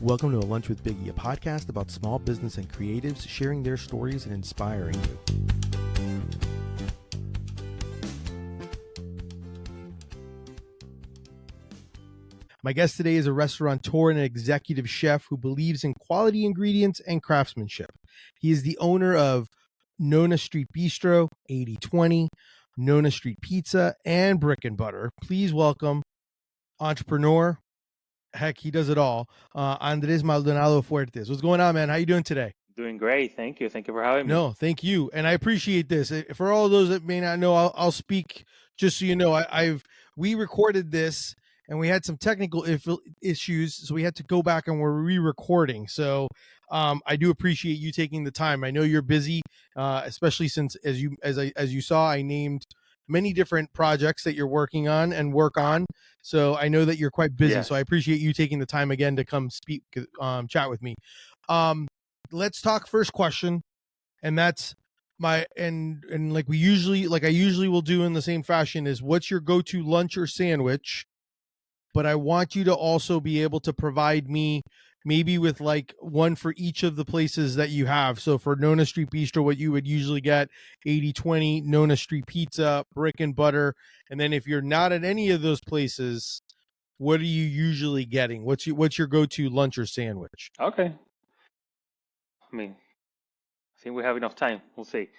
Welcome to A Lunch with Biggie, a podcast about small business and creatives sharing their stories and inspiring you. My guest today is a restaurateur and an executive chef who believes in quality ingredients and craftsmanship. He is the owner of Nona Street Bistro, 8020, Nona Street Pizza, and Brick and Butter. Please welcome entrepreneur. Heck, he does it all. Andres Maldonado Fuertes. What's going on, man? How you doing today? Doing great. Thank you. Thank you for having me. No, thank you. And I appreciate this. For all those that may not know, I'll speak just so you know. We recorded this and we had some technical issues, so we had to go back and we're re-recording. So I do appreciate you taking the time. I know you're busy, especially since as you saw, I named many different projects that you're working on and work on. So I know that you're quite busy. Yes. So I appreciate you taking the time again to come speak, chat with me. Let's talk first question. And that's my, and like I usually will do in the same fashion is, what's your go-to lunch or sandwich? But I want you to also be able to provide me maybe with like one for each of the places that you have. So for Nona Street Bistro, what you would usually get, 8020, Nona Street Pizza, Brick and Butter. And then if you're not at any of those places, what are you usually getting? What's your go-to lunch or sandwich? Okay. I mean, I think we have enough time. We'll see.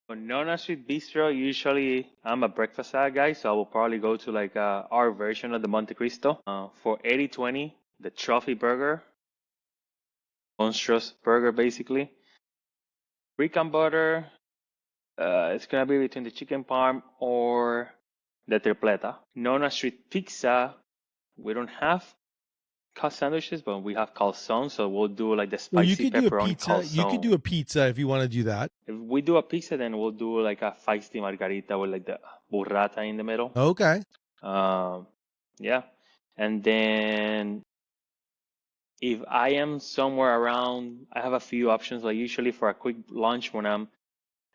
On Nona Street Bistro, usually I'm a breakfast guy, so I will probably go to like our version of the Monte Cristo. For 8020, the trophy burger, monstrous burger basically. Brick and Butter, it's gonna be between the chicken parm or the tripleta. Nona Street Pizza, we don't have cut sandwiches, but we have calzone, so we'll do like the spicy pepperoni calzone. You could do a pizza if you want to do that. If we do a pizza, then we'll do like a feisty margarita with like the burrata in the middle. Okay. Yeah. And then if I am somewhere around, I have a few options. Like usually for a quick lunch when I'm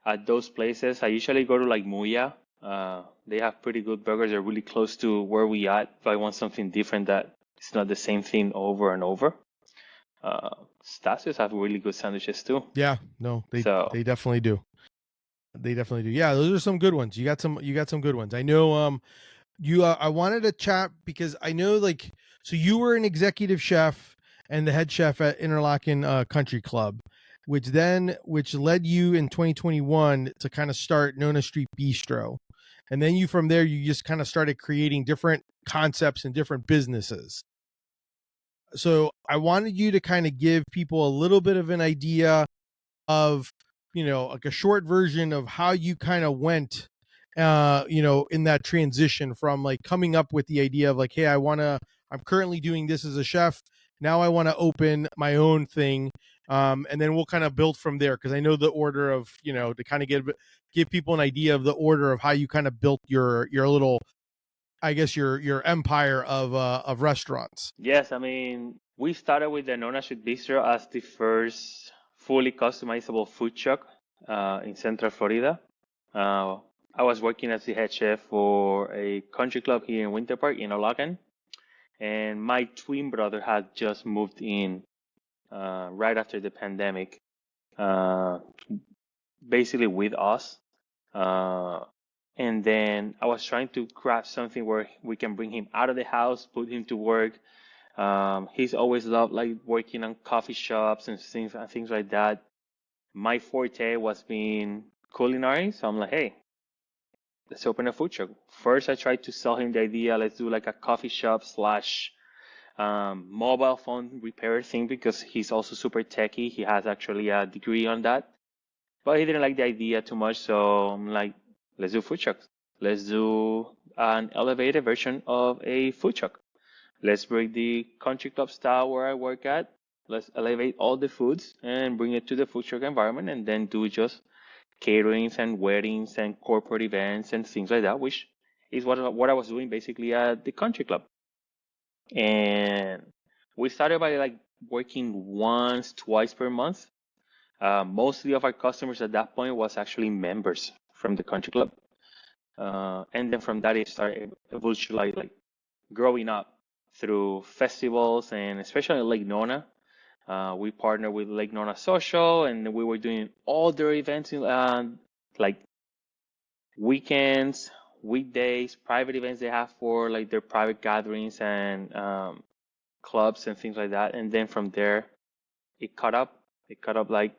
at those places, I usually go to like Muya. They have pretty good burgers. They're really close to where we at. If I want something different that it's not the same thing over and over. Stasios have really good sandwiches too. Yeah, no, they definitely do. They definitely do. Yeah, those are some good ones. You got some good ones. I know I wanted to chat because I know so you were an executive chef and the head chef at Interlaken Country Club, which led you in 2021 to kind of start Nona Street Bistro. And then from there you just kind of started creating different concepts and different businesses. So I wanted you to kind of give people a little bit of an idea of, like a short version of how you kind of went, in that transition from like coming up with the idea of like, hey, I'm currently doing this as a chef. Now I want to open my own thing. And then we'll kind of build from there. Cause I know the order of, to kind of give people an idea of the order of how you kind of built your little, I guess your empire of restaurants. Yes, I mean, we started with the Nona Street Bistro as the first fully customizable food truck in Central Florida. I was working as the head chef for a country club here in Winter Park in Interlaken, and my twin brother had just moved in right after the pandemic, basically with us. And then I was trying to craft something where we can bring him out of the house, put him to work. He's always loved like working on coffee shops and things like that. My forte was being culinary, so I'm like, hey, let's open a food truck. First, I tried to sell him the idea, let's do like a coffee shop / mobile phone repair thing, because he's also super techie. He has actually a degree on that, but he didn't like the idea too much. So I'm like, let's do food trucks. Let's do an elevated version of a food truck. Let's bring the country club style where I work at. Let's elevate all the foods and bring it to the food truck environment, and then do just caterings and weddings and corporate events and things like that, which is what I was doing basically at the country club. And we started by like working once, twice per month. Mostly of our customers at that point was actually members from the country club. And then from that, it started evolutionally like growing up. through festivals, and especially Lake Nona. We partnered with Lake Nona Social, and we were doing all their events, like weekends, weekdays, private events they have for like their private gatherings and clubs and things like that. And then from there, it caught up. It caught up like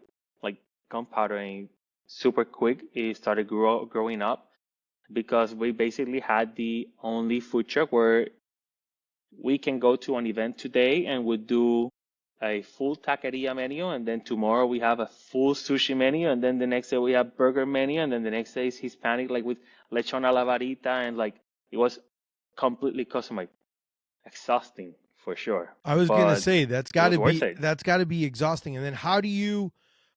gunpowder, and super quick. It started growing up because we basically had the only food truck where we can go to an event today and we do a full taqueria menu, and then tomorrow we have a full sushi menu, and then the next day we have burger menu, and then the next day is Hispanic, like with lechon a la varita, and like it was completely customized. Exhausting for sure, I was gonna but say it was worth it. that's got to be exhausting. And then how do you?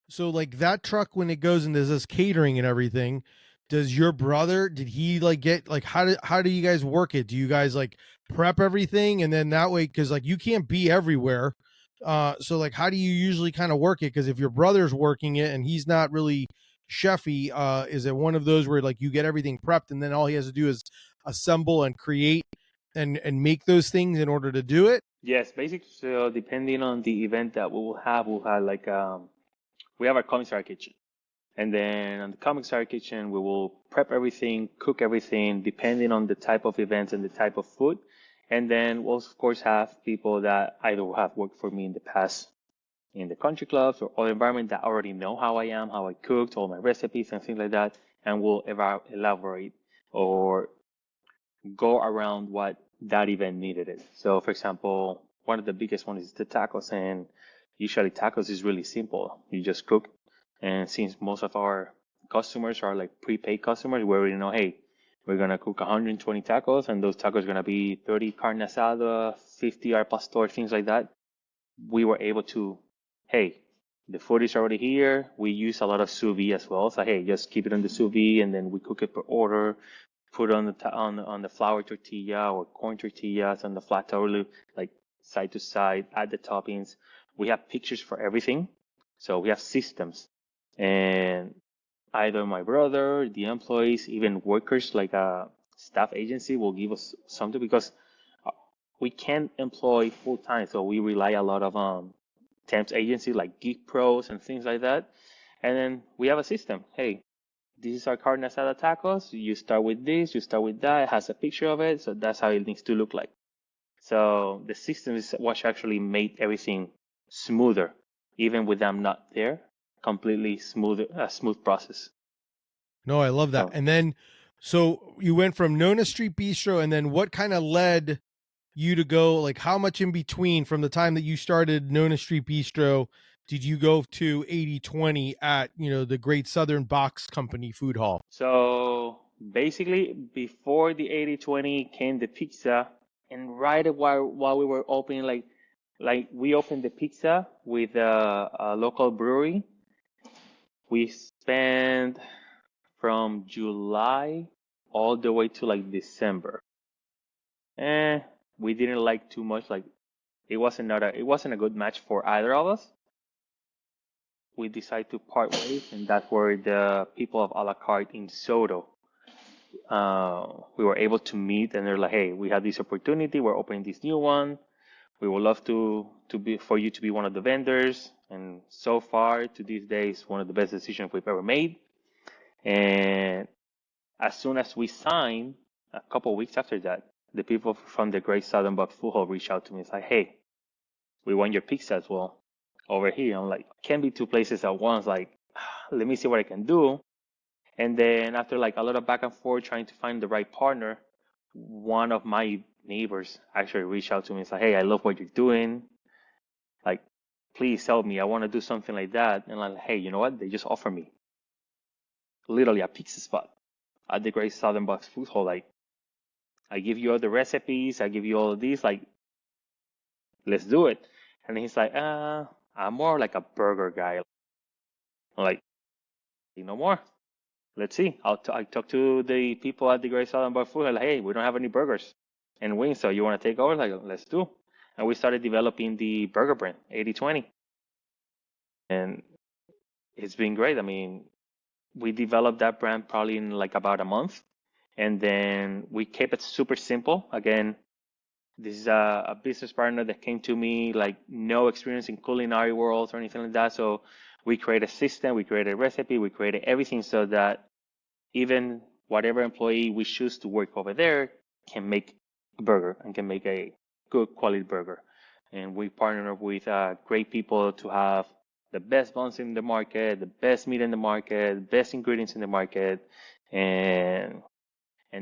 So like that truck when it goes and does this catering and everything, does your brother did he like get like how do you guys work it? Do you guys like prep everything and then that way because like you can't be everywhere. So like how do you usually kind of work it? Because if your brother's working it and he's not really chefy, is it one of those where like you get everything prepped and then all he has to do is assemble and create and make those things in order to do it? Yes, basically, so depending on the event that we'll have like we have our commissary kitchen. And then on the commissary kitchen, we will prep everything, cook everything, depending on the type of events and the type of food. And then we'll of course have people that either have worked for me in the past in the country clubs or other environment that already know how I am, how I cooked, all my recipes and things like that, and will elaborate or go around what that event needed it. So for example, one of the biggest ones is the tacos, and usually tacos is really simple. You just cook, and since most of our customers are like prepaid customers, we already know, hey, we're gonna cook 120 tacos, and those tacos are gonna be 30 carne asada, 50 al pastor, things like that. We were able to, hey, the food is already here. We use a lot of sous vide as well. So hey, just keep it on the sous vide, and then we cook it per order. Put it on the on the flour tortilla or corn tortillas on the flat tower, like side to side. Add the toppings. We have pictures for everything, so we have systems, and either my brother, the employees, even workers like a staff agency will give us something because we can't employ full time, so we rely a lot of temps agency like Geek Pros and things like that. And then we have a system. Hey, this is our carne asada tacos. You start with this, you start with that. It has a picture of it, so that's how it needs to look like. So the system is what actually made everything smoother, even with them not there. Completely smooth, a smooth process. No, I love that. So, And then, so you went from Nona Street Bistro, and then what kind of led you to go? Like, how much in between from the time that you started Nona Street Bistro did you go to 80/20 at the Great Southern Box Company Food Hall? so basically, before the 80/20 came the pizza, and right while we were opening, like we opened the pizza with a local brewery. We spent from July all the way to like December. We didn't like too much. Like it wasn't a good match for either of us. We decided to part ways, and that's where the people of a la carte in Soto, we were able to meet, and they're like, hey, we have this opportunity. We're opening this new one. We would love to be for you to be one of the vendors. And so far to this day, it's one of the best decisions we've ever made. And as soon as we signed, a couple of weeks after that, the people from the Great Southern Box Food Hall reached out to me. It's like, hey, we want your pizza as well over here. I'm like, can't be two places at once. Like, let me see what I can do. And then after like a lot of back and forth trying to find the right partner, one of my neighbors actually reached out to me and said, hey, I love what you're doing. Like, please help me. I want to do something like that. And I'm like, hey, you know what? They just offered me literally a pizza spot at the Great Southern Box Food Hall. Like, I give you all the recipes. I give you all of these. Like, let's do it. And he's like, I'm more like a burger guy. I'm like, no more. Let's see. I talk to the people at the Great Southern Box Food Hall. Like, hey, we don't have any burgers and wings, so you want to take over? Like, let's do. And we started developing the burger brand, 80/20. And it's been great. I mean, we developed that brand probably in like about a month. And then we kept it super simple. Again, This is a business partner that came to me like no experience in culinary worlds or anything like that. So we created a system, we created a recipe, we created everything so that even whatever employee we choose to work over there can make a burger and can make a good quality burger. And we partner with great people to have the best buns in the market, the best meat in the market, best ingredients in the market, and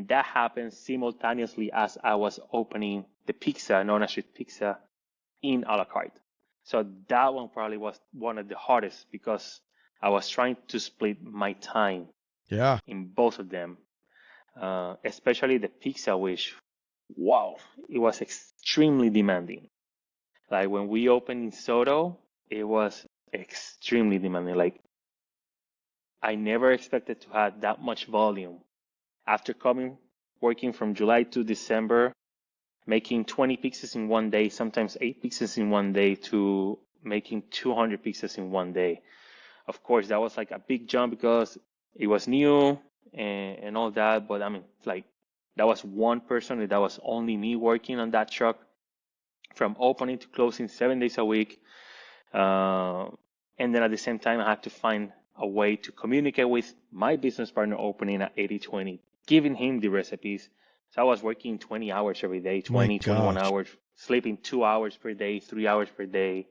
that happened simultaneously as I was opening the pizza, Nona Street Pizza, in a la carte. So that one probably was one of the hardest because I was trying to split my time in both of them, especially the pizza, which, wow, it was extremely demanding. Like when we opened in Soto, it was extremely demanding. Like I never expected to have that much volume. After working from July to December, making 20 pizzas in one day, sometimes 8 pizzas in one day, to making 200 pizzas in one day. Of course, that was like a big jump because it was new and all that. But I mean, like that was one person, that was only me working on that truck from opening to closing 7 days a week. And then at the same time, I had to find a way to communicate with my business partner opening at 80/20, giving him the recipes. So I was working 20 hours every day, 21 hours, sleeping 2 hours per day, 3 hours per day.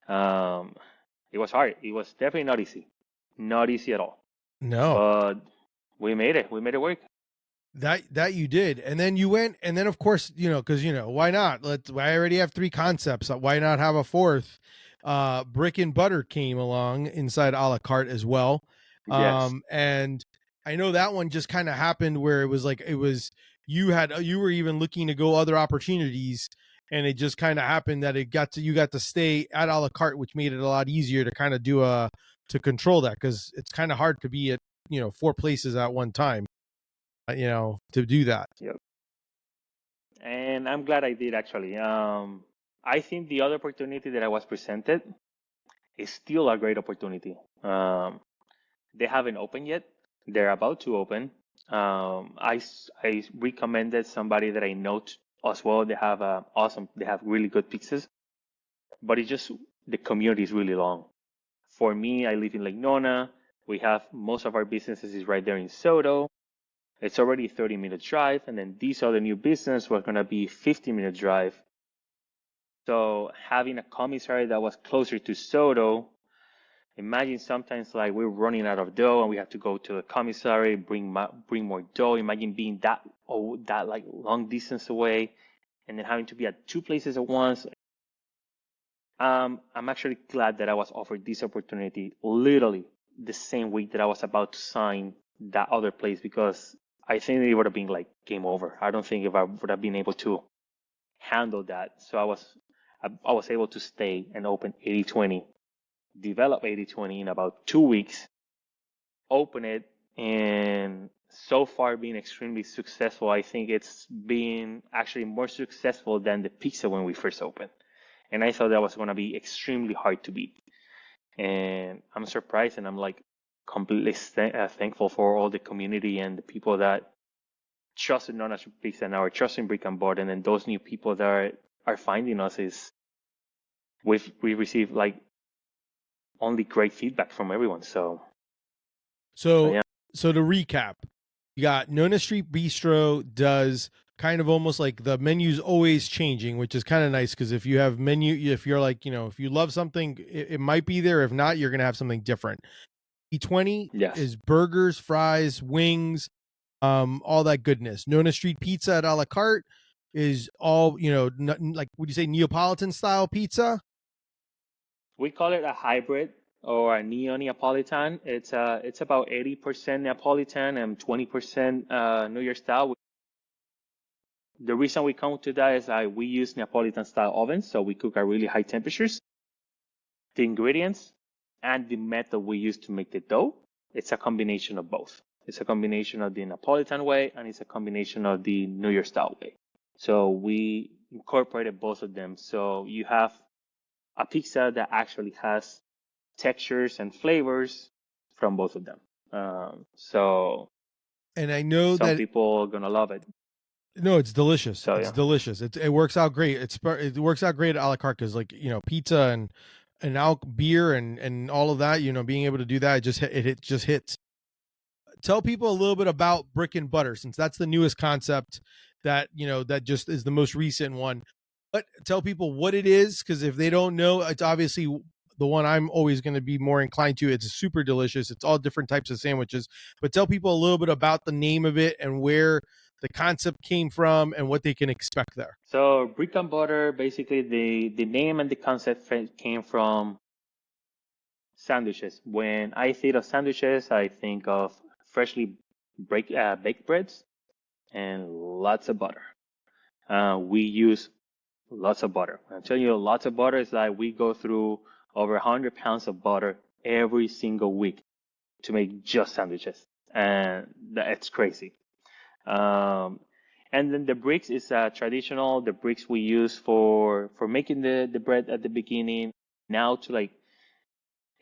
It was hard. It was definitely not easy. Not easy at all. No. But we made it. We made it work. That you did. And then you went, and then of course, because why not? I already have 3 concepts. Why not have a fourth? Brick and butter came along inside a la carte as well. Yes. And I know that one just kind of happened where it was you were even looking to go other opportunities, and it just kind of happened that you got to stay at a la carte, which made it a lot easier to kind of to control that, because it's kind of hard to be at 4 places at one time, to do that. Yep. And I'm glad I did, actually. I think the other opportunity that I was presented is still a great opportunity. They haven't opened yet. They're about to open. I recommended somebody that I know as well. They have they have really good pizzas, but it's just the community is really long. For me, I live in Lake Nona. We have most of our businesses is right there in Soto. It's already a 30-minute drive, and then these other new business was gonna be 50-minute drive. So having a commissary that was closer to Soto, imagine sometimes like we're running out of dough and we have to go to the commissary, bring more dough. Imagine being that like long distance away, and then having to be at 2 places at once. I'm actually glad that I was offered this opportunity literally the same week that I was about to sign that other place, because I think it would have been like game over. I don't think if I would have been able to handle that. So I was able to stay and open 80/20, develop 80/20 in about 2 weeks, open it, and so far being extremely successful. I think it's been actually more successful than the pizza when we first opened. And I thought that was going to be extremely hard to beat. And I'm surprised, and I'm like completely thankful for all the community and the people that trusted Nona Street Pizza and are trusting Brick and Board. And then those new people that are finding us, is we receive like only great feedback from everyone. So yeah. So to recap, you got Nona Street Bistro does kind of almost like the menu's always changing, which is kind of nice, because if you have if you're like, if you love something, it might be there. If not, you're going to have something different. E20 is burgers, fries, wings, all that goodness. Nona Street Pizza at a la carte is all, like, would you say Neapolitan style pizza? We call it a hybrid or a neo-Neapolitan. It's about 80% Neapolitan and 20% New York style. The reason we come to that is we use Neapolitan style ovens, so we cook at really high temperatures. The ingredients and the method we use to make the dough, it's a combination of both. It's a combination of the Neapolitan way, and it's a combination of the New York style way. So we incorporated both of them. So you have a pizza that actually has textures and flavors from both of them. So, and I know some people are gonna love it. No, it's delicious. So It's yeah. delicious. It works out great. It works out great at a la carte because, like, pizza and beer and all of that. Being able to do that, it just hits. Tell people a little bit about Brick and Butter, since that's the newest concept that just is the most recent one. But tell people what it is, because if they don't know, it's obviously the one I'm always going to be more inclined to. It's super delicious. It's all different types of sandwiches. But tell people a little bit about the name of it and where the concept came from and what they can expect there. So brick and butter, basically the name and the concept came from sandwiches. When I think of sandwiches, I think of freshly baked breads and lots of butter. We use lots of butter. I'm telling you, lots of butter is like we go through over 100 pounds of butter every single week to make just sandwiches, and that's crazy. Um, and then the bricks is traditional. The bricks we use for making the bread at the beginning. Now to like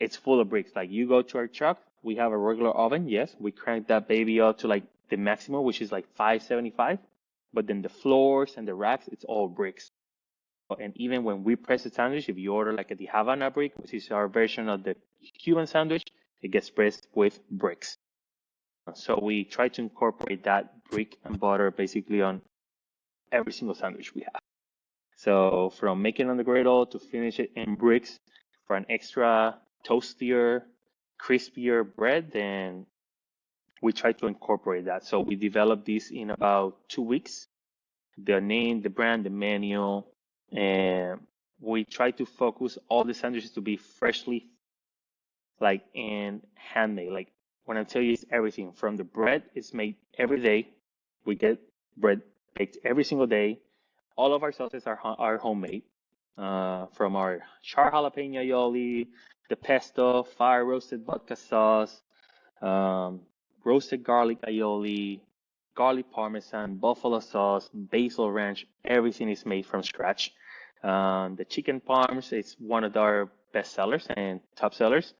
it's full of bricks. Like you go to our truck, we have a regular oven. Yes, we crank that baby up to like the maximum, which is like 575. But then the floors and the racks, it's all bricks. And even when we press the sandwich, if you order like the Havana brick, which is our version of the Cuban sandwich, it gets pressed with bricks. So we try to incorporate that brick and butter basically on every single sandwich we have. So from making on the griddle to finish it in bricks for an extra toastier, crispier bread, and we try to incorporate that. So we developed this in about 2 weeks. The name, the brand, the menu, and we try to focus all the sandwiches to be freshly like and handmade. Like when I tell you it's everything from the bread, it's made every day. We get bread baked every single day. All of our sauces are homemade. From our char jalapeno aioli, the pesto, fire roasted vodka sauce, um, roasted garlic aioli, garlic parmesan, buffalo sauce, basil ranch. Everything is made from scratch. The chicken parms is one of our best sellers and top sellers.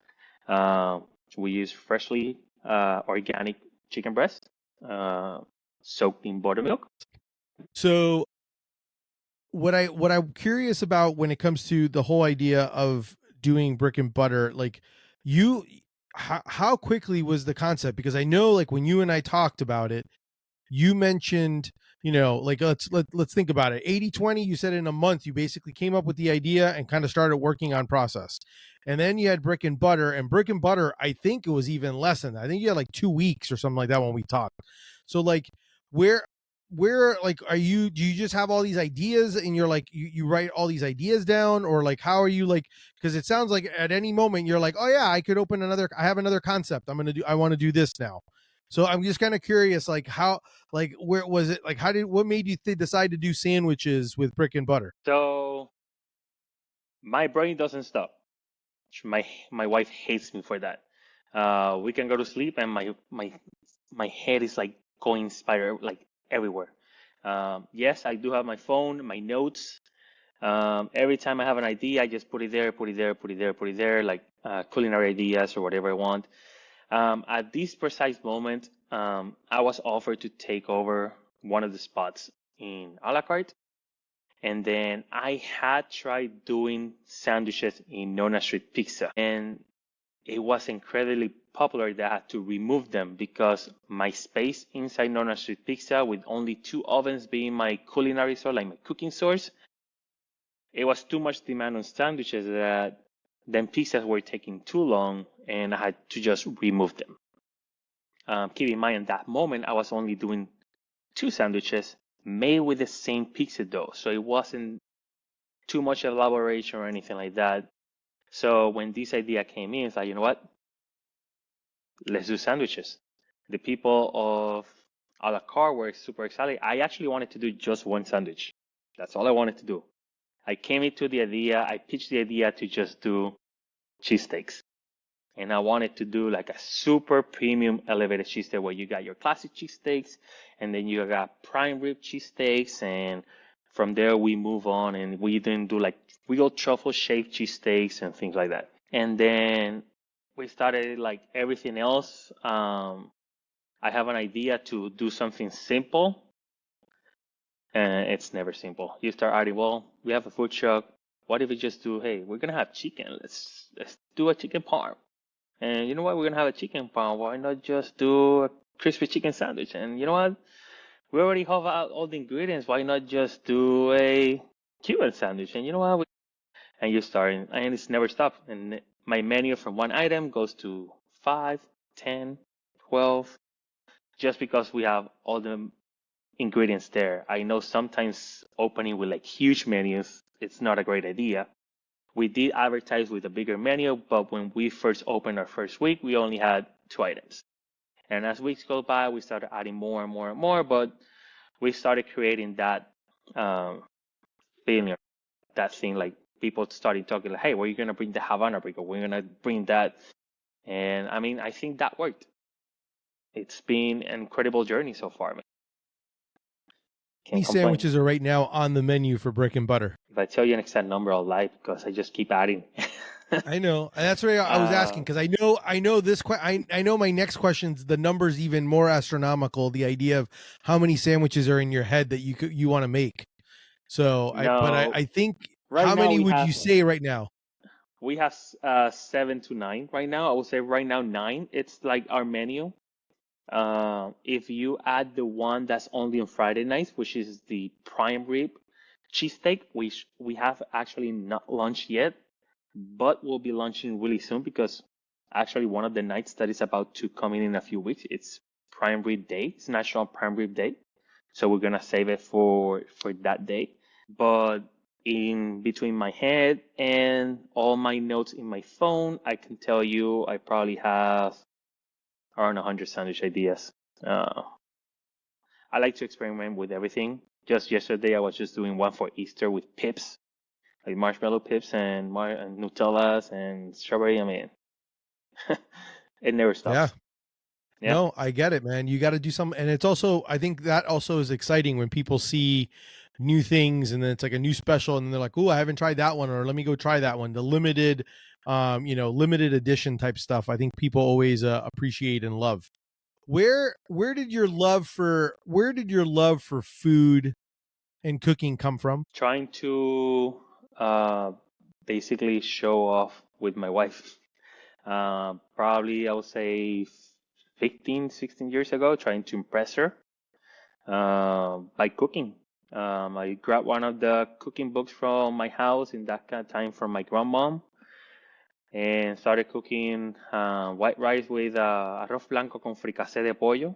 Uh, we use freshly organic chicken breast soaked in buttermilk. So what I'm curious about when it comes to the whole idea of doing brick and butter, like you how quickly was the concept? Because I know, like, when you and I talked about it, you mentioned, like, let's think about it. 80/20, you said in a month you basically came up with the idea and kind of started working on process. And then you had brick and butter, and brick and butter, I think it was even less than that. I think you had like 2 weeks or something like that when we talked. So like where like do you just have all these ideas and you're like you write all these ideas down, or like how are you, like, because it sounds like at any moment you're like, oh yeah, I have another concept, I want to do this now. So I'm just kind of curious, like how, like where was it, like what made you decide to do sandwiches with brick and butter? So my brain doesn't stop. My wife hates me for that. We can go to sleep and my head is like going spiral like everywhere. Yes, I do have my phone, my notes. Every time I have an idea, I just put it there, put it there, put it there, put it there, like culinary ideas or whatever I want. At this precise moment, I was offered to take over one of the spots in a la carte. And then I had tried doing sandwiches in Nona Street Pizza, and it was incredibly popular that I had to remove them because my space inside Nona Street Pizza, with only 2 ovens being my culinary source, like my cooking source, it was too much demand on sandwiches that then pizzas were taking too long, and I had to just remove them. Keep in mind, at that moment, I was only doing 2 sandwiches made with the same pizza dough, so it wasn't too much elaboration or anything like that. So when this idea came in, it's like, you know what? Let's do sandwiches. The people of a la carte were super excited. I actually wanted to do just one sandwich. That's all I wanted to do. I came into the idea, I pitched the idea to just do cheesesteaks. And I wanted to do like a super premium elevated cheesesteak where you got your classic cheesesteaks and then you got prime rib cheesesteaks, and from there we move on and we then do like real truffle shaped cheesesteaks and things like that. And then we started like everything else. I have an idea to do something simple and it's never simple. You start adding, well, we have a food truck. What if we just do, hey, we're gonna have chicken. Let's do a chicken parm. And you know what? We're gonna have a chicken parm. Why not just do a crispy chicken sandwich? And you know what? We already have all the ingredients. Why not just do a Cuban sandwich? And you know what? And you start, and it's never stopped. And my menu from one item goes to 5, 10, 12, just because we have all the ingredients there. I know sometimes opening with like huge menus, it's not a great idea. We did advertise with a bigger menu, but when we first opened our first week, we only had 2 items. And as weeks go by, we started adding more and more and more, but we started creating that feeling, that thing, like people started talking like, hey, we're going to bring the Havana burger. We're going to bring that. And I mean, I think that worked. It's been an incredible journey so far, man. How many sandwiches are right now on the menu for Brick and Butter? If I tell you an exact number, I'll lie because I just keep adding. I know. That's what I was asking, because I know this. I know my next question's the number's even more astronomical. The idea of how many sandwiches are in your head that you want to make. So, I think right how many would you say right now? We have 7 to 9 right now. I would say right now 9. It's like our menu. If you add the one that's only on Friday nights, which is the prime rib cheesesteak, which we have actually not launched yet, but we'll be launching really soon because actually one of the nights that is about to come in a few weeks, it's prime rib day. It's National Prime Rib Day. So we're going to save it for that day. But in between my head and all my notes in my phone, I can tell you I probably have around 100 sandwich ideas. I like to experiment with everything. Just yesterday, I was just doing one for Easter with pips, like marshmallow pips and Nutellas and strawberry. I mean, it never stops. Yeah. No, I get it, man. You got to do something. And it's also, I think that also is exciting when people see new things and then it's like a new special and they're like, oh, I haven't tried that one, or let me go try that one. The limited, limited edition type stuff, I think people always appreciate and love. Where did your love for food and cooking come from? Trying to basically show off with my wife. Probably I would say 15, 16 years ago, trying to impress her by cooking. I grabbed one of the cooking books from my house in that kind of time from my grandmom and started cooking white rice with arroz blanco con fricassé de pollo.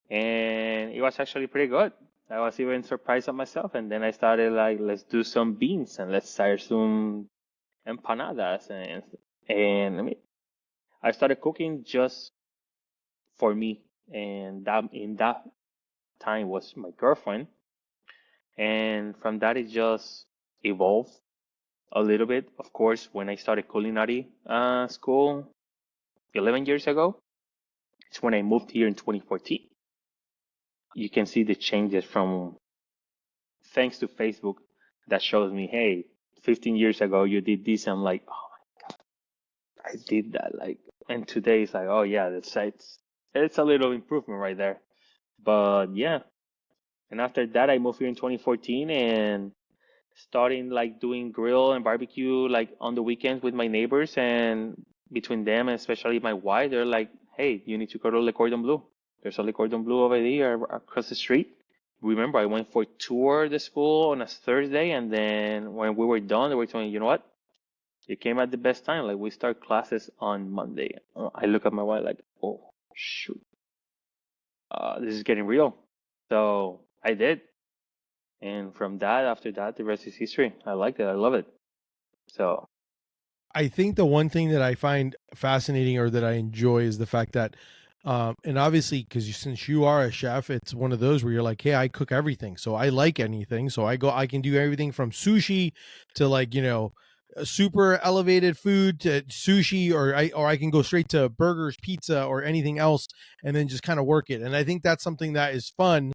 And it was actually pretty good. I was even surprised at myself. And then I started like, let's do some beans and let's start some empanadas. And I mean, I started cooking just for me. And that in that time was my girlfriend. And from that, it just evolved a little bit. Of course, when I started culinary school 11 years ago, it's when I moved here in 2014. You can see the changes from, thanks to Facebook, that shows me, hey, 15 years ago you did this. I'm like, oh my God, I did that. Like, and today it's like, oh yeah, it's a little improvement right there. But yeah. And after that, I moved here in 2014 and starting like doing grill and barbecue like on the weekends with my neighbors, and between them and especially my wife, they're like, hey, you need to go to Le Cordon Bleu. There's a Le Cordon Bleu over there across the street. Remember, I went for a tour of the school on a Thursday, and then when we were done, they were telling me, you know what? You came at the best time. Like, we start classes on Monday. I look at my wife like, oh, shoot. This is getting real. So I did. And from that, after that, the rest is history. I like it. I love it. So I think the one thing that I find fascinating or that I enjoy is the fact that, and obviously, because since you are a chef, it's one of those where you're like, hey, I cook everything. So I like anything. So I can do everything from sushi to like, super elevated food to sushi, or I can go straight to burgers, pizza, or anything else, and then just kind of work it. And I think that's something that is fun.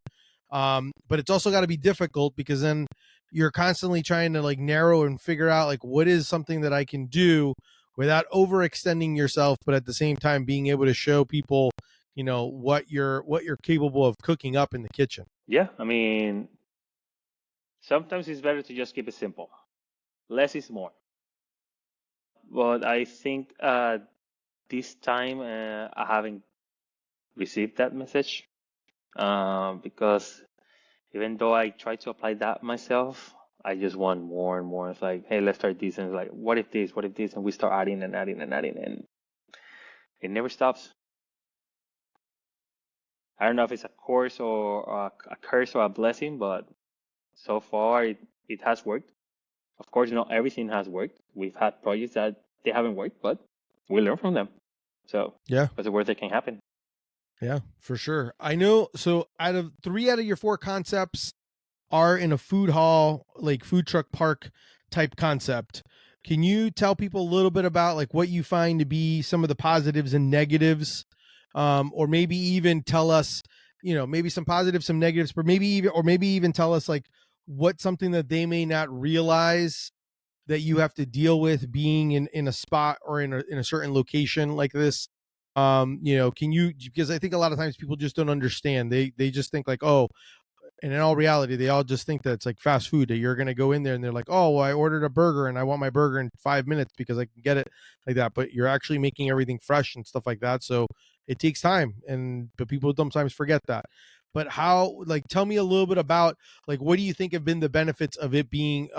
But it's also got to be difficult because then you're constantly trying to like narrow and figure out like what is something that I can do without overextending yourself, but at the same time being able to show people, what you're capable of cooking up in the kitchen. Yeah, I mean, Sometimes it's better to just keep it simple. Less is more. But I think this time I haven't received that message because even though I try to apply that myself, I just want more and more. It's like, hey, let's start this, and it's like, what if this, what if this, and we start adding and adding and adding, and it never stops. I don't know if it's a curse or a curse or a blessing, but so far it has worked. Of course, not everything has worked. We've had projects that they haven't worked, but we learn from them. So Yeah, what's the worst that can happen? yeah, for sure. I know. So three out of your four concepts are in a food hall, like food truck park type concept. Can you tell people a little bit about like what you find to be some of the positives and negatives, or maybe even tell us, maybe some positives, some negatives, but maybe even tell us like what something that they may not realize that you have to deal with being in a spot or in a certain location like this. Can you, because I think a lot of times people just don't understand. They just think like, oh, and in all reality, they all just think that it's like fast food, that you're going to go in there and they're like, oh, well, I ordered a burger and I want my burger in 5 minutes because I can get it like that. But you're actually making everything fresh and stuff like that. So it takes time. But people sometimes forget that. But tell me a little bit about like, what do you think have been the benefits of being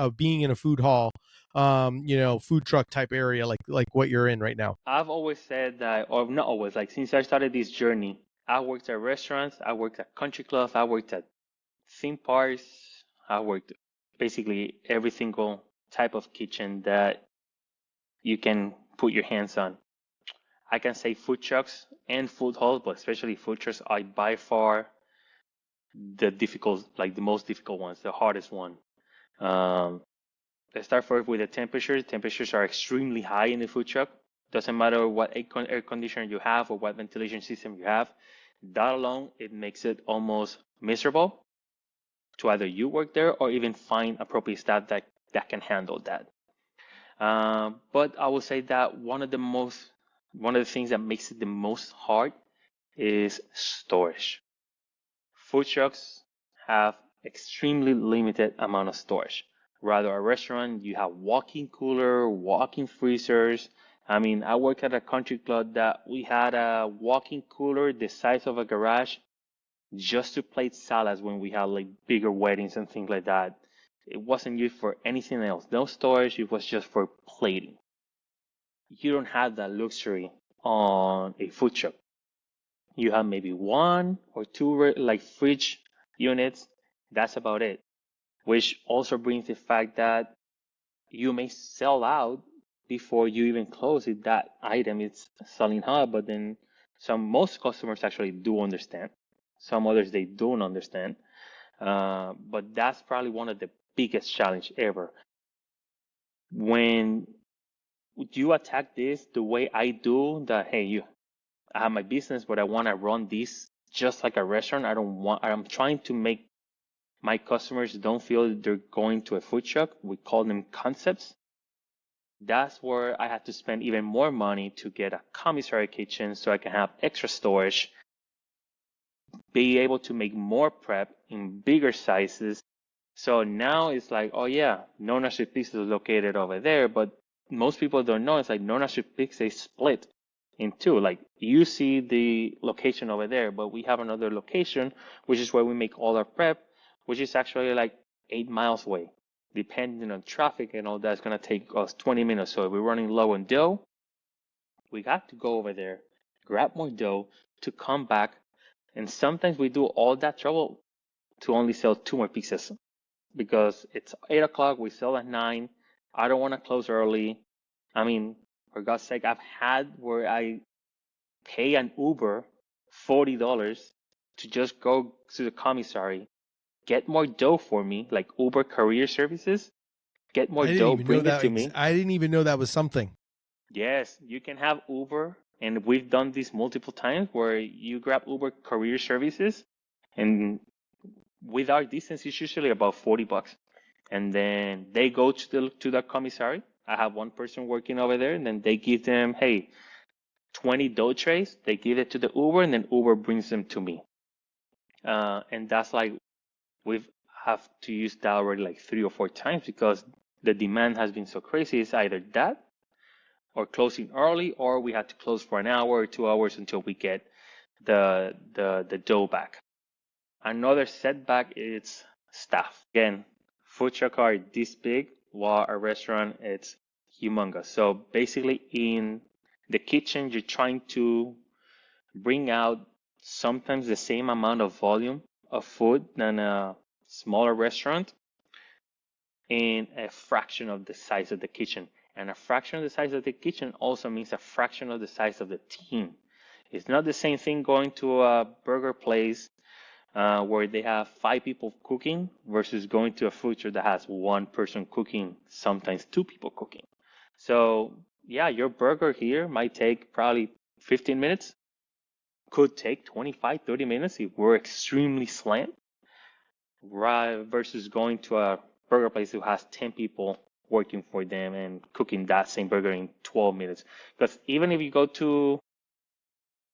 in a food hall, food truck type area, like what you're in right now? I've always said that, or not always, like since I started this journey, I worked at restaurants, I worked at country clubs, I worked at theme parks, I worked basically every single type of kitchen that you can put your hands on. I can say food trucks and food halls, but especially food trucks are by far the most difficult ones, the hardest one. Um, let's start first with the temperatures. Temperatures are extremely high in the food truck. Doesn't matter what air conditioner you have or what ventilation system you have. That alone, it makes it almost miserable to either you work there or even find appropriate staff that can handle that. But I would say that one of the things that makes it the most hard is storage. Food trucks have extremely limited amount of storage. Rather, a restaurant, you have walk-in cooler, walk-in freezers. I mean, I work at a country club that we had a walk-in cooler the size of a garage just to plate salads when we had like bigger weddings and things like that. It wasn't used for anything else. No storage, it was just for plating. You don't have that luxury on a food truck. You have maybe one or two like fridge units. That's about it. Which also brings the fact that you may sell out before you even close it. That item is selling hot, but then most customers actually do understand. Some others they don't understand. But that's probably one of the biggest challenge ever. When you attack this the way I do, that hey, I have my business, but I want to run this just like a restaurant. I'm trying to make my customers don't feel they're going to a food truck. We call them concepts. That's where I had to spend even more money to get a commissary kitchen so I can have extra storage, be able to make more prep in bigger sizes. So now it's like, oh yeah, Nona Street Pizza is located over there, but most people don't know it's like Nona Street Pizza is split in two. Like you see the location over there, but we have another location, which is where we make all our prep, which is actually like 8 miles away. Depending on traffic and all that's gonna take us 20 minutes. So if we're running low on dough, we got to go over there, grab more dough to come back. And sometimes we do all that trouble to only sell 2 more pizzas because it's 8 o'clock, we sell at 9. I don't want to close early. I mean, for God's sake, I've had where I pay an Uber $40 to just go to the commissary, get more dough for me, like Uber courier services, get more dough, bring it to me. I didn't even know that was something. Yes, you can have Uber, and we've done this multiple times where you grab Uber courier services, and with our distance, it's usually about $40. And then they go to the commissary. I have one person working over there, and then they give them, hey, 20 dough trays. They give it to the Uber, and then Uber brings them to me. And that's like, we've have to use that already like 3 or 4 times because the demand has been so crazy. It's either that or closing early, or we had to close for an hour or 2 hours until we get the dough back. Another setback is staff. Again, food truck are this big, while a restaurant it's humongous. So basically, in the kitchen, you're trying to bring out sometimes the same amount of volume of food than a smaller restaurant in a fraction of the size of the kitchen. And a fraction of the size of the kitchen also means a fraction of the size of the team. It's not the same thing going to a burger place where they have 5 people cooking versus going to a food truck that has 1 person cooking, sometimes 2 people cooking. So yeah, your burger here might take probably 15 minutes, could take 25, 30 minutes if we're extremely slammed, right, versus going to a burger place who has 10 people working for them and cooking that same burger in 12 minutes. Because even if you go to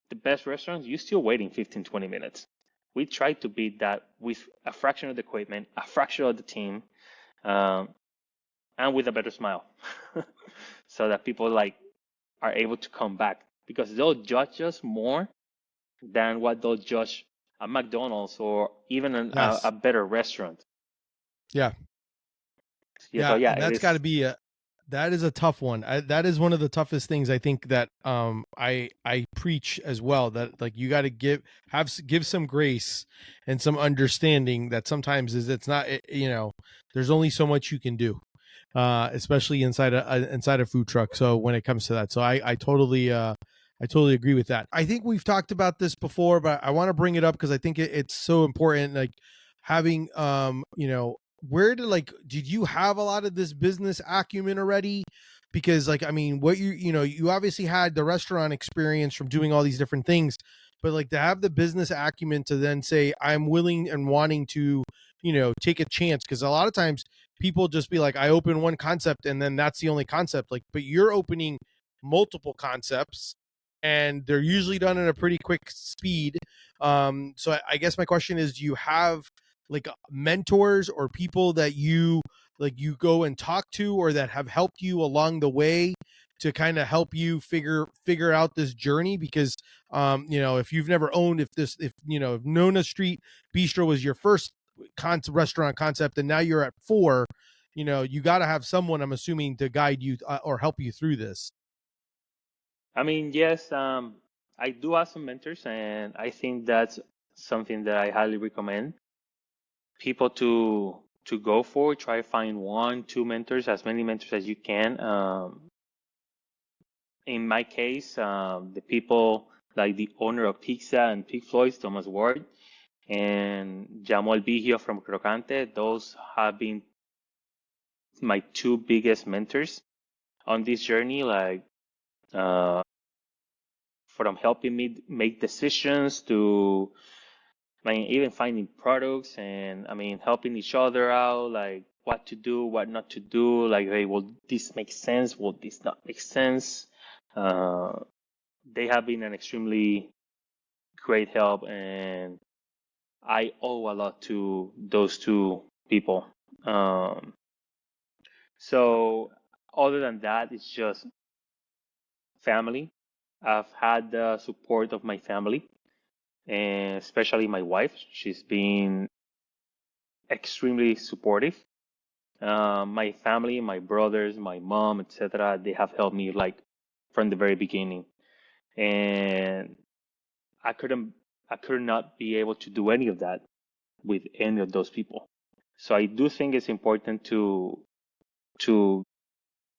the best restaurants, you're still waiting 15, 20 minutes. We try to beat that with a fraction of the equipment, a fraction of the team, and with a better smile, so that people like are able to come back because they'll judge us more than what they'll judge a McDonald's or even a better restaurant. Yeah. So yeah, and that's got to be that is a tough one. That is one of the toughest things I think that I preach as well, that like you got to give some grace and some understanding that sometimes it's not, there's only so much you can do, especially inside a food truck. So when it comes to that, so I totally agree with that. I think we've talked about this before, but I want to bring it up because I think it's so important, like having did you have a lot of this business acumen already? Because like, I mean, what you obviously had the restaurant experience from doing all these different things, but like to have the business acumen to then say, I'm willing and wanting to, take a chance. Cause a lot of times people just be like, I open one concept and then that's the only concept. Like, but you're opening multiple concepts and they're usually done in a pretty quick speed. So I guess my question is, do you have like mentors or people that you go and talk to or that have helped you along the way to kind of help you figure out this journey? Because if you've never owned, if Nona Street Bistro was your first restaurant concept and now you're at 4, you got to have someone, I'm assuming, to guide you or help you through this. I mean, yes, I do have some mentors, and I think that's something that I highly recommend people to go for. Try to find 1, 2 mentors, as many mentors as you can. In my case, the people like the owner of Pizza and Pig Floyd's, Thomas Ward, and Jamal Biggie from Crocante, those have been my 2 biggest mentors on this journey. Like, from helping me make decisions to, I mean, even finding products and, I mean, helping each other out, like what to do, what not to do. Like, hey, will this make sense? Will this not make sense? They have been an extremely great help, and I owe a lot to those 2 people. So other than that, it's just family. I've had the support of my family, and especially my wife. She's been extremely supportive. My family, my brothers, my mom, etc., they have helped me like from the very beginning, and I could not be able to do any of that with any of those people. So I do think it's important to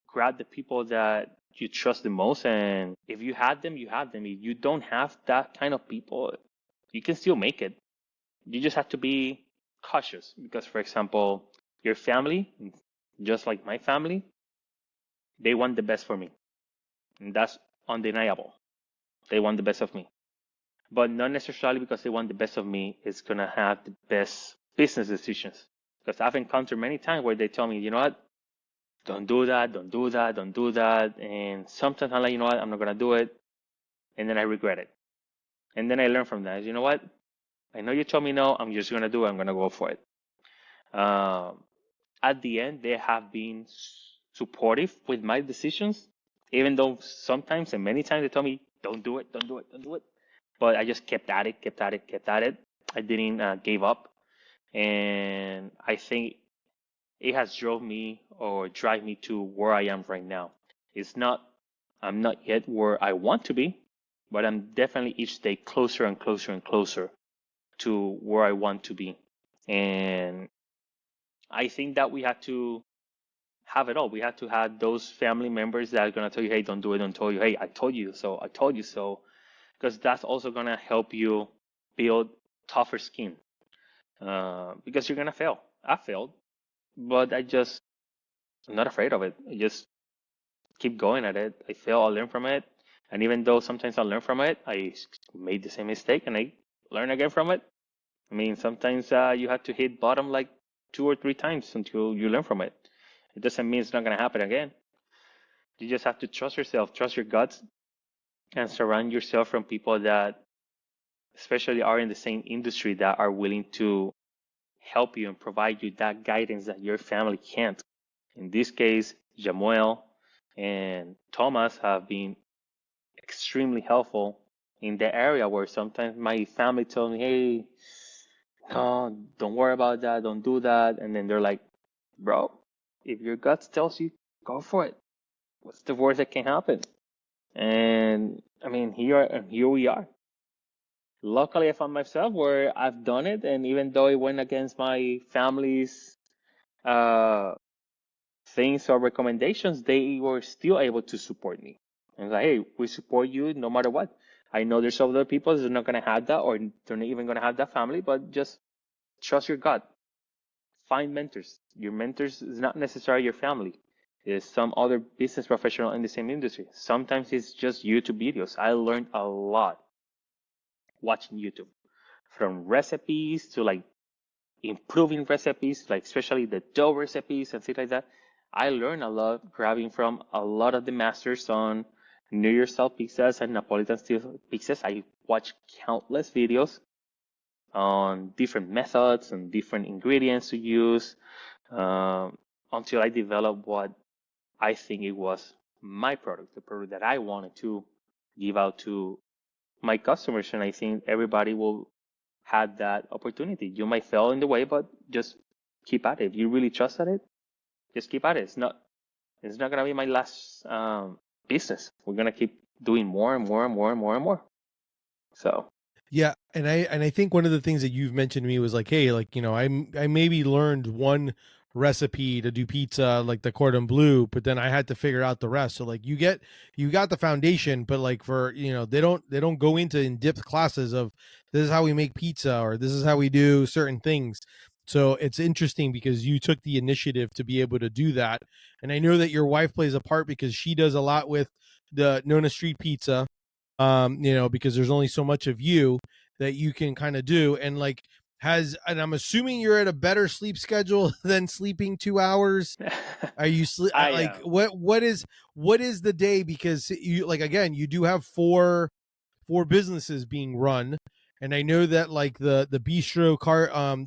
grab the people that you trust the most, and if you have them, you have them. If you don't have that kind of people, you can still make it. You just have to be cautious because, for example, your family, just like my family, they want the best for me, and that's undeniable. They want the best of me, but not necessarily because they want the best of me is gonna have the best business decisions. Because I've encountered many times where they tell me, you know what, don't do that, don't do that, don't do that. And sometimes I'm like, you know what, I'm not going to do it. And then I regret it. And then I learn from that. You know what? I know you told me no, I'm just going to do it. I'm going to go for it. Um, at the end, they have been supportive with my decisions, even though sometimes and many times they told me, don't do it, don't do it, don't do it. But I just kept at it, kept at it, kept at it. I didn't give up. And I think it has drove me or drive me to where I am right now. It's not, I'm not yet where I want to be, but I'm definitely each day closer and closer and closer to where I want to be. And I think that we have to have it all. We have to have those family members that are going to tell you, hey, don't do it. Don't tell you, hey, I told you so. I told you so. Because that's also going to help you build tougher skin. Because you're going to fail. I failed, but I'm not afraid of it. I just keep going at it. I fail, I learn from it. And even though sometimes I learn from it, I made the same mistake and I learn again from it. I mean, sometimes you have to hit bottom like 2 or 3 times until you learn from it. It doesn't mean it's not going to happen again. You just have to trust yourself, trust your guts, and surround yourself from people that especially are in the same industry that are willing to help you and provide you that guidance that your family can't. In this case, Jamuel and Thomas have been extremely helpful in the area where sometimes my family told me, hey, no, don't worry about that, don't do that. And then they're like, bro, if your gut tells you, go for it. What's the worst that can happen? And I mean, here we are. Luckily, I found myself where I've done it, and even though it went against my family's uh, things or recommendations, they were still able to support me. And like, hey, we support you no matter what. I know there's other people that are not going to have that, or they're not even going to have that family, but just trust your gut. Find mentors. Your mentors is not necessarily your family. It's some other business professional in the same industry. Sometimes it's just YouTube videos. I learned a lot watching YouTube, from recipes to like improving recipes, like especially the dough recipes and things like that. I learned a lot grabbing from a lot of the masters on New York style pizzas and Napolitan style pizzas. I watched countless videos on different methods and different ingredients to use until I developed what I think it was my product, the product that I wanted to give out to my customers. And I think everybody will have that opportunity. You might fail in the way, but just keep at it. If you really trust at it, just keep at it. It's not gonna be my last business. We're gonna keep doing more and more and more and more and more. So Yeah, and I think one of the things that you've mentioned to me was like, hey, like, I maybe learned one recipe to do pizza, like the cordon bleu, but then I had to figure out the rest. So like you got the foundation, but like for, they don't go into in-depth classes of this is how we make pizza or this is how we do certain things. So it's interesting because you took the initiative to be able to do that. And I know that your wife plays a part because she does a lot with the Nona Street Pizza, because there's only so much of you that you can kind of do. And like, and I'm assuming you're at a better sleep schedule than sleeping 2 hours. Are you I like, am. what is the day? Because you, like, again, you do have four businesses being run. And I know that like the bistro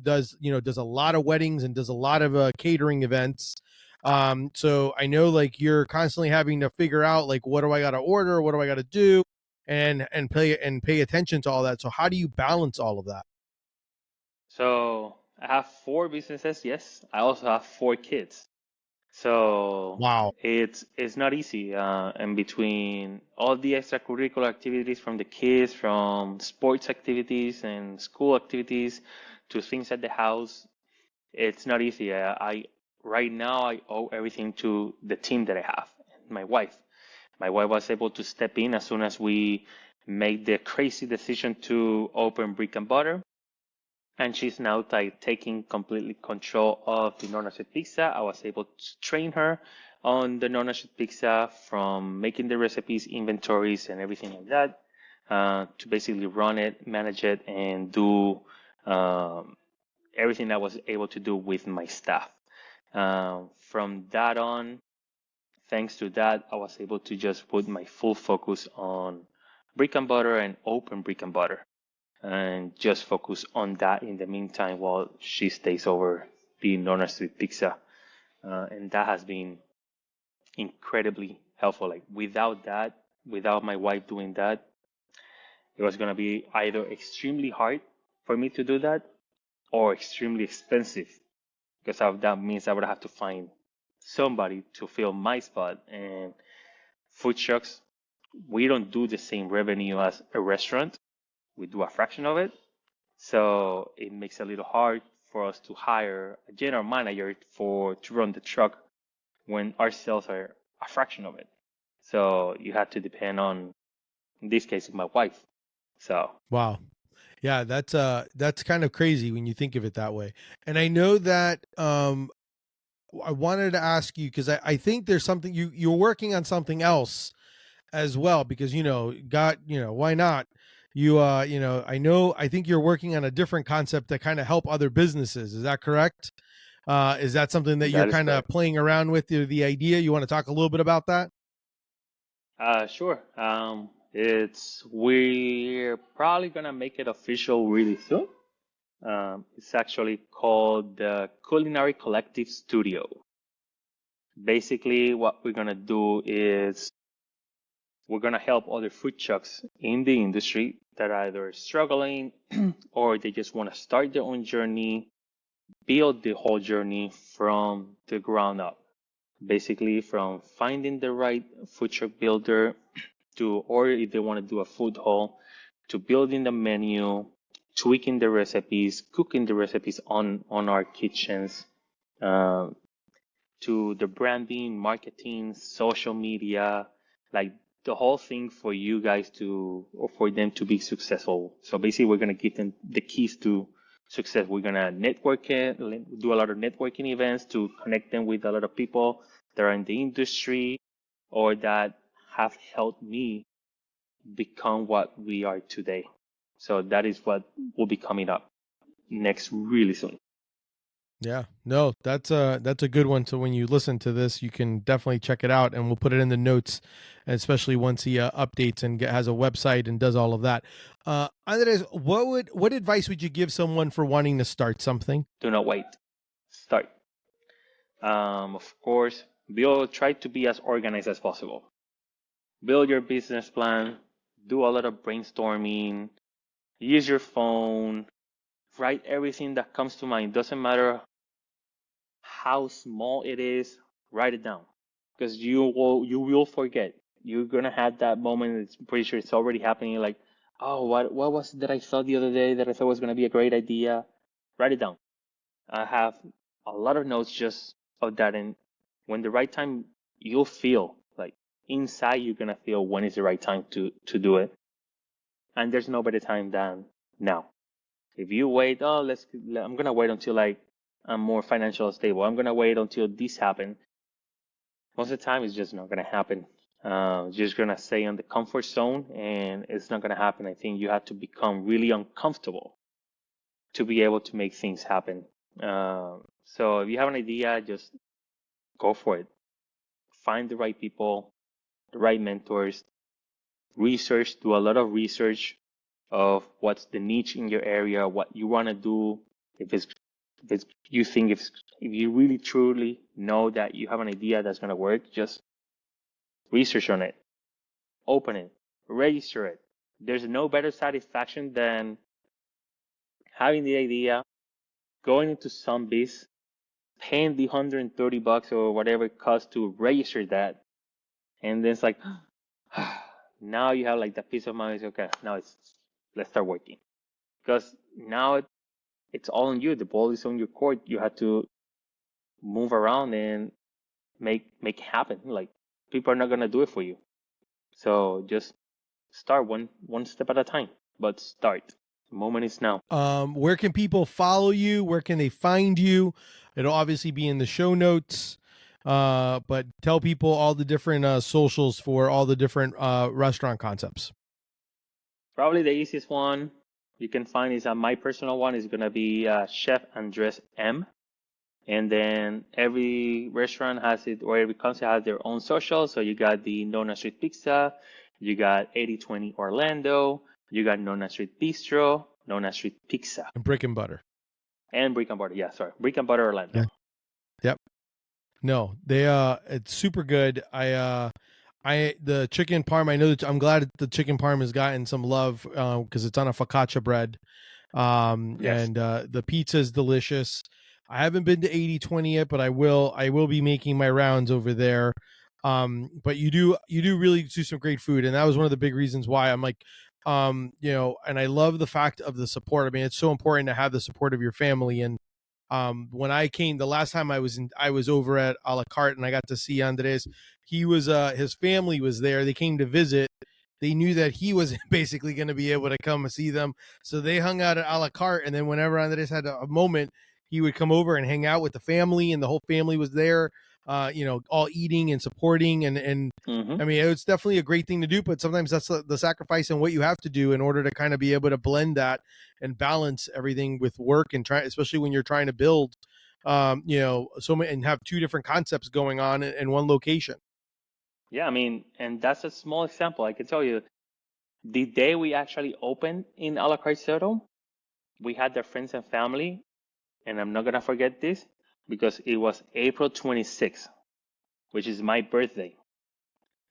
does a lot of weddings and does a lot of catering events. So I know like you're constantly having to figure out like, what do I got to order, what do I got to do, and pay attention to all that. So how do you balance all of that? So I have 4 businesses. Yes, I also have 4 kids. So Wow. it's not easy. And between all the extracurricular activities from the kids, from sports activities and school activities to things at the house, it's not easy. I right now I owe everything to the team that I have, my wife. My wife was able to step in as soon as we made the crazy decision to open Brick and Butter, and she's now taking completely control of the Nona Street Pizza. I was able to train her on the Nona Street Pizza, from making the recipes, inventories, and everything like that, to basically run it, manage it, and do everything I was able to do with my staff. From that on, thanks to that, I was able to just put my full focus on Brick and Butter and open Brick and Butter, and just focus on that in the meantime while she stays over be Nona Street Pizza. And that has been incredibly helpful. Like without that, without my wife doing that, it was going to be either extremely hard for me to do that or extremely expensive because that means I would have to find somebody to fill my spot. And food trucks, we don't do the same revenue as a restaurant. We do a fraction of it. So it makes it a little hard for us to hire a general manager to run the truck when our sales are a fraction of it. So you have to depend on, in this case, my wife. So wow. Yeah, that's kind of crazy when you think of it that way. And I know that I wanted to ask you because I think there's something you're working on something else as well because why not? I think you're working on a different concept to kind of help other businesses. Is that correct? Is that something that you're that is kind of correct. playing around with the idea? You want to talk a little bit about that? Sure. We're probably gonna make it official really soon. It's actually called the Culinary Collective Studio. Basically, what we're gonna do is we're gonna help other food trucks in the industry that are either struggling or they just want to start their own journey, build the whole journey from the ground up. Basically, from finding the right food truck builder or if they want to do a food hall, to building the menu, tweaking the recipes, cooking the recipes on our kitchens, to the branding, marketing, social media, like the whole thing for you guys or for them to be successful. So basically, we're going to give them the keys to success. We're going to network it, do a lot of networking events to connect them with a lot of people that are in the industry or that have helped me become what we are today. So that is what will be coming up next really soon. Yeah, no, that's a good one. So when you listen to this, you can definitely check it out, and we'll put it in the notes, especially once he updates and has a website and does all of that. Andres, what advice would you give someone for wanting to start something? Do not wait. Start. Of course, try to be as organized as possible. Build your business plan. Do a lot of brainstorming. Use your phone. Write everything that comes to mind. Doesn't matter how small it is. Write it down because you will forget. You're gonna have that moment. It's pretty sure it's already happening. Like, oh, what was it that I saw the other day that I thought was gonna be a great idea? Write it down. I have a lot of notes just of that, and when the right time, you'll feel like inside you're gonna feel when is the right time to do it, and there's no better time than now. If you wait, I'm gonna wait until like I'm more financially stable. I'm gonna wait until this happens. Most of the time, it's just not gonna happen. Just gonna stay in the comfort zone, and it's not gonna happen. I think you have to become really uncomfortable to be able to make things happen. So if you have an idea, just go for it. Find the right people, the right mentors, do a lot of research of what's the niche in your area, what you want to do. If you really truly know that you have an idea that's going to work, just research on it, open it, register it. There's no better satisfaction than having the idea, going into some biz, paying the $130 or whatever it costs to register that, and then it's like now you have like that peace of mind. Okay, now let's start working because now it's all on you. The ball is on your court. You have to move around and make happen. Like people are not gonna do it for you, so just start one step at a time. But start. The moment is now. Where can people follow you? Where can they find you? It'll obviously be in the show notes. But tell people all the different socials for all the different restaurant concepts. Probably the easiest one you can find is my personal one is gonna be Chef Andres M. And then every restaurant has it, or every concept has their own social. So you got the Nona Street Pizza, you got 8020 Orlando, you got Nona Street Bistro, Nona Street Pizza. And Brick and Butter. And Brick and Butter. Yeah, sorry. Brick and Butter Orlando. Yeah. Yep. No, they it's super good. The chicken parm. I know that I'm glad the chicken parm has gotten some love because it's on a focaccia bread. Yes. And the pizza is delicious. I haven't been to 80/20 yet, but I will be making my rounds over there. But you do really do some great food, and that was one of the big reasons why I'm like, and I love the fact of the support. I mean, it's so important to have the support of your family. And when I came the last time I was over at a la carte and I got to see Andres. He was his family was there. They came to visit. They knew that he was basically going to be able to come and see them, so they hung out at a la carte. And then whenever Andres had a moment, he would come over and hang out with the family, and the whole family was there. All eating and supporting, and Mm-hmm. I mean, it's definitely a great thing to do. But sometimes that's the sacrifice and what you have to do in order to kind of be able to blend that and balance everything with work and try, especially when you're trying to build, so many and have two different concepts going on in one location. Yeah, I mean, and that's a small example. I can tell you, the day we actually opened in a la carte Soto, we had their friends and family, and I'm not gonna forget this because it was April 26th, which is my birthday.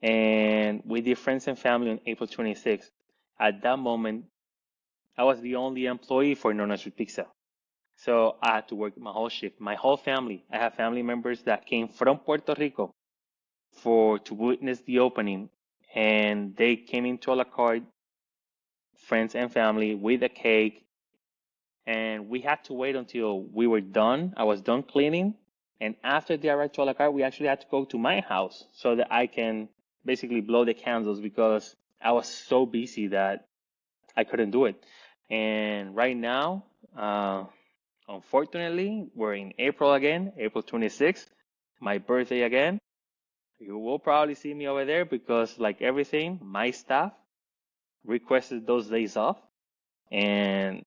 And we did friends and family on April 26th. At that moment, I was the only employee for Nona Street Pizza. So I had to work my whole shift, my whole family. I have family members that came from Puerto Rico to witness the opening, and they came into a la carte, friends and family, with a cake, and we had to wait until we were done. I was done cleaning, and after they arrived to a la carte, we actually had to go to my house so that I can basically blow the candles because I was so busy that I couldn't do it. And right now, unfortunately, we're in April again, April 26th, my birthday again. You will probably see me over there because, like everything, my staff requested those days off, and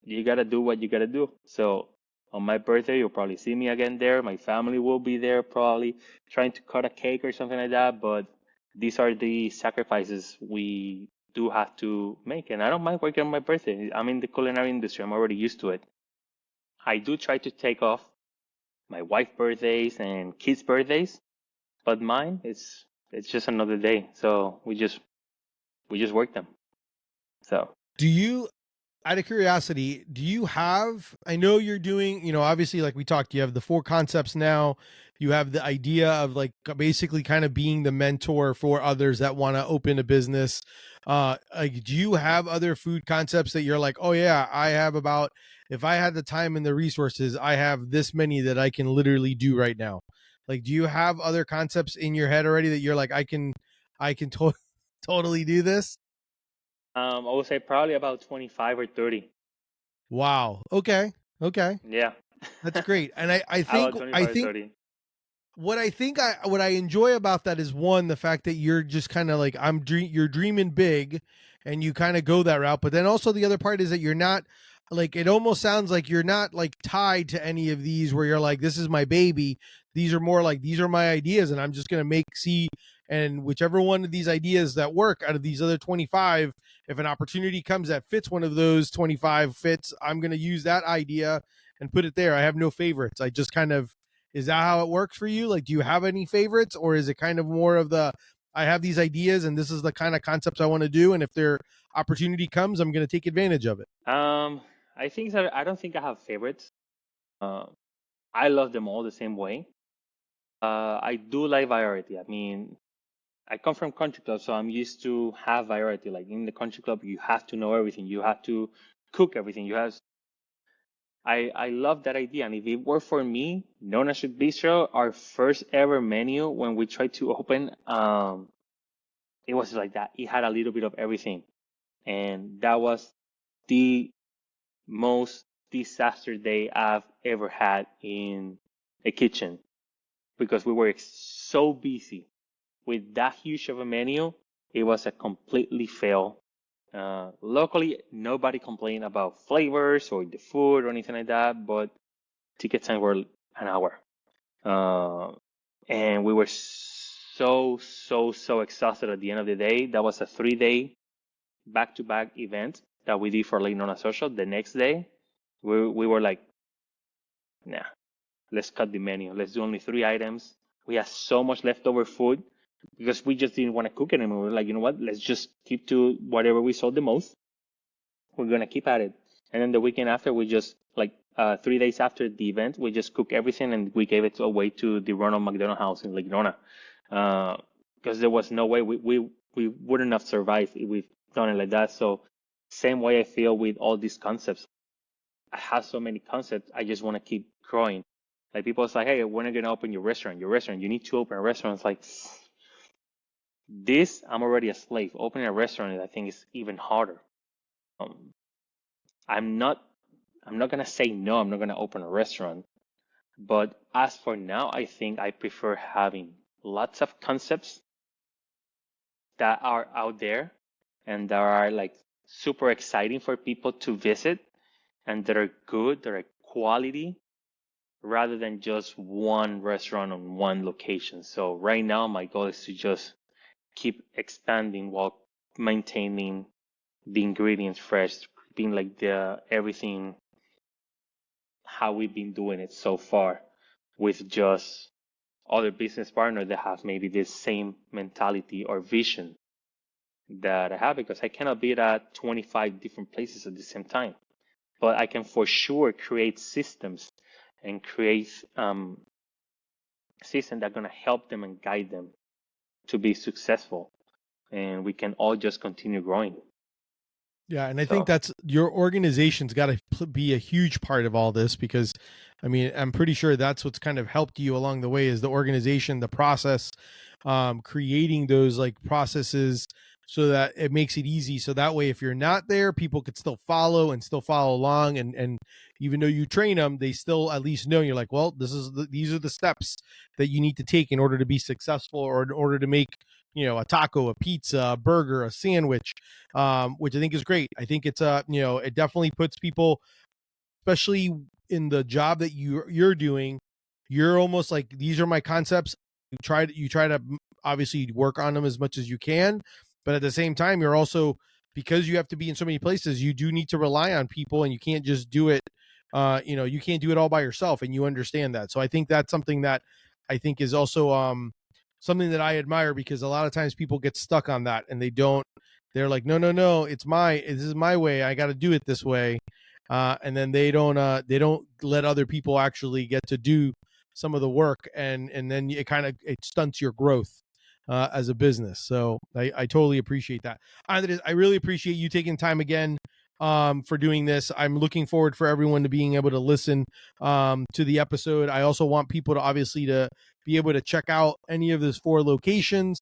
you gotta do what you gotta do. So on my birthday, you'll probably see me again there. My family will be there, probably trying to cut a cake or something like that. But these are the sacrifices we do have to make, and I don't mind working on my birthday. I'm in the culinary industry. I'm already used to it. I do try to take off my wife's birthdays and kids' birthdays, but mine it's just another day. So we just work them. So Do you, out of curiosity, do you have, I know you're doing, obviously, like we talked, you have the four concepts now. You have the idea of like basically kind of being the mentor for others that want to open a business. Like, do you have other food concepts that you're like, oh yeah, I have about, if I had the time and the resources, I have this many that I can literally do right now. Like, do you have other concepts in your head already that you're like, I can totally do this? I would say probably about 25 or 30. Wow. Okay. Okay. Yeah. That's great. And About I 25 or think 30. what I enjoy about that is one, the fact that you're just kind of like you're dreaming big and you kind of go that route, but then also the other part is that you're not like, it almost sounds like you're not like tied to any of these where you're like, this is my baby. These are more like, these are my ideas and I'm just going to see, and whichever one of these ideas that work out of these other 25, if an opportunity comes that fits one of those 25 fits, I'm going to use that idea and put it there. I have no favorites. I just kind of, is that how it works for you? Like, do you have any favorites, or is it kind of more of the, I have these ideas and this is the kind of concepts I want to do, and if their opportunity comes, I'm going to take advantage of it. I think that I don't think I have favorites. Uh, I love them all the same way. I do like variety. I mean, I come from country club, so I'm used to have variety. Like in the country club, you have to know everything. You have to cook everything. I love that idea. And if it were for me, Nona Street Bistro, our first ever menu when we tried to open, it was like that. It had a little bit of everything. And that was the most disaster day I've ever had in a kitchen because we were so busy with that huge of a menu. It was a completely fail. Locally, nobody complained about flavors or the food or anything like that, but ticket time were an hour. Uh, and we were so exhausted at the end of the day. That was a 3 day back to back event that we did for Late Nona Social. The next day, we were like nah, let's cut the menu. Let's do only 3 items. We have so much leftover food because we just didn't want to cook it anymore. We're like, you know what? Let's just keep to whatever we sold the most. We're going to keep at it. And then the weekend after, we just, like 3 days after the event, we just cooked everything and we gave it away to the Ronald McDonald House in Lake Nona. Because there was no way we wouldn't have survived if we've done it like that. So same way I feel with all these concepts. I have so many concepts. I just want to keep growing. Like people say, hey, when are you gonna open your restaurant? You need to open a restaurant. It's like this. I'm already a slave. Opening a restaurant, I think, is even harder. I'm not gonna say no. I'm not gonna open a restaurant. But as for now, I think I prefer having lots of concepts that are out there and that are like super exciting for people to visit and that are good, that are quality, rather than just one restaurant on one location. So right now, my goal is to just keep expanding while maintaining the ingredients fresh, being like the everything how we've been doing it so far with just other business partners that have maybe this same mentality or vision that I have, because I cannot be at 25 different places at the same time. But I can for sure create systems and create systems that are going to help them and guide them to be successful. And we can all just continue growing. Yeah, and I think that's your organization's got to be a huge part of all this, because I mean, I'm pretty sure that's what's kind of helped you along the way is the organization, the process, creating those like processes so that it makes it easy. So that way, if you're not there, people could still follow along. And even though you train them, they still at least know you're like, well, these are the steps that you need to take in order to be successful, or in order to make, you know, a taco, a pizza, a burger, a sandwich, which I think is great. I think it's you know, it definitely puts people, especially in the job that you're doing, you're almost like, these are my concepts. You try to obviously work on them as much as you can, but at the same time, you're also, because you have to be in so many places, you do need to rely on people, and you can't just do it. You know, you can't do it all by yourself, and you understand that. So I think that's something that I think is also something that I admire, because a lot of times people get stuck on that and they're like, no, this is my way. I got to do it this way. And then they don't let other people actually get to do some of the work. And then it stunts your growth as a business. So I totally appreciate that. Andres, I really appreciate you taking time again for doing this. I'm looking forward for everyone to being able to listen to the episode. I also want people to obviously to be able to check out any of those 4 locations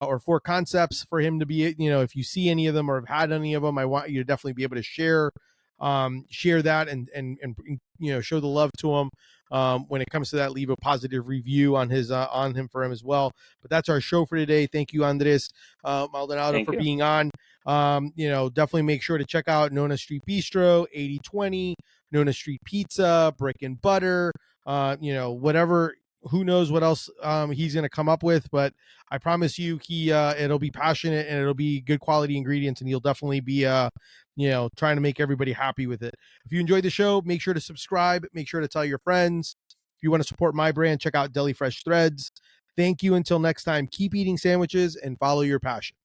or 4 concepts for him to be, you know, if you see any of them or have had any of them, I want you to definitely be able to share that and you know, show the love to him. When it comes to that, leave a positive review on him for him as well. But that's our show for today. Thank you, Andres Maldonado, for being on. You know, definitely make sure to check out Nona Street Bistro, 80/20, Nona Street Pizza, Brick and Butter, you know, whatever, who knows what else he's going to come up with, but I promise you it'll be passionate and it'll be good quality ingredients, and he'll definitely be you know, trying to make everybody happy with it. If you enjoyed the show, make sure to subscribe, make sure to tell your friends. If you want to support my brand, check out Deli Fresh Threads. Thank you. Until next time, keep eating sandwiches and follow your passion.